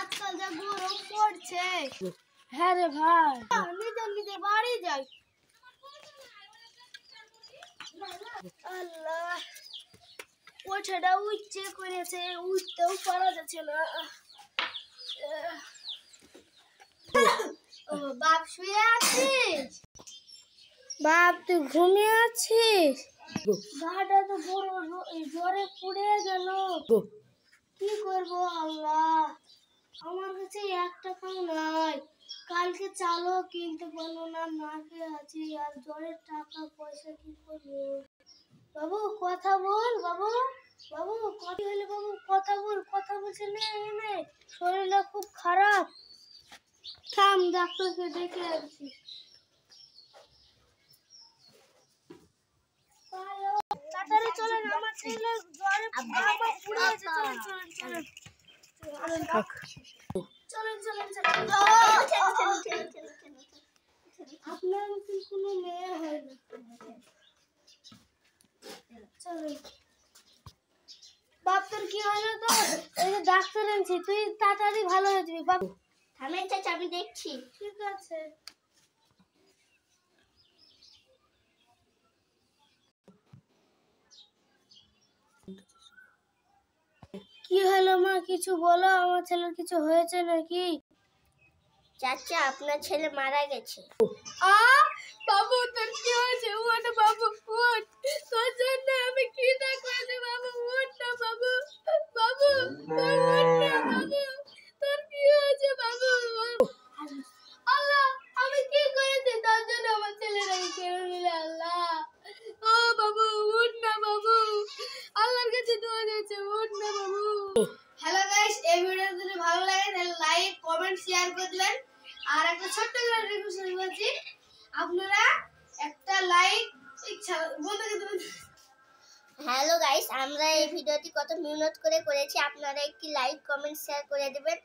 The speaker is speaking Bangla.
আজকাল যা গরম পড়ছে। হ্যাঁ রে ভাই, নিজে বাড়ি যাই। আল্লাহ, ওঠাটা উঠছে করেছে, উঠতেও পারা যাচ্ছে না। ও বাপ, শুয়ে আছিস? বাপ তুই ঘুমিয়ে আছিস? গাটা তো বড় জ্বরে পুড়ে গেল। কি করব আল্লাহ, আমার কাছে 1 টাকাও নাই। কালকে চালও কিনতে পারলো না, না খেয়ে আছি। আর জ্বরের টাকা পয়সা কি করবো? বাবু কথা বল, বাবু বাবু কত হলে বাবু কথা বল, কথা বলছে না। এনে শরীরটা খুব খারাপ। থাম, ডাক্তারকে ডেকে আনছি। তাড়াতাড়ি চলেন, আমার ছেলে জ্বরে পুড়ে গেছে। চলেন চলেন চলেন চলেন চলেন চলেন। আপনার মতন কোনো মেয়ে হয় না। চলেন। বাপ তোর কি হলো? তো এই যে ডাক্তার আনছি, তুই তাড়াতাড়ি ভালো হয়ে যাবি। বাপ থামেন চাচা, আমি দেখছি। ঠিক আছে। কি হলো মা, কিছু বলো। আমার ছেলের কিছু হয়েছে নাকি? চাচা, আপনার ছেলে মারা গেছে। বাবু তোর কি হয়েছে? ওঠ বাবু, ওঠ। তোর জন্য আমি কি না করেছি বাবু। ওঠ না বাবু, বাবু তোর ওঠ না বাবু। তোর কি হয়েছে বাবু? আল্লাহ, আমি কি করেছি তার জন্য আমার ছেলেটাকে কেড়ে নিলে? আল্লাহ, ও বাবু ওঠ না বাবু, আল্লাহর কাছে দোয়া যাচ্ছে, ওঠ না বাবু। হ্যালো গাইস, এই ভিডিওটা যদি ভালো লাগে তাহলে লাইক, কমেন্ট, শেয়ার করে দিবেন। আর একটা ছোট্ট করে রিকোয়েস্ট করছি, আপনারা একটা লাইক হ্যালো গাইস, আমরা এই ভিডিওটি কত মেহনত করে করেছি, আপনারা একটি লাইক, কমেন্ট, শেয়ার করে দিবেন।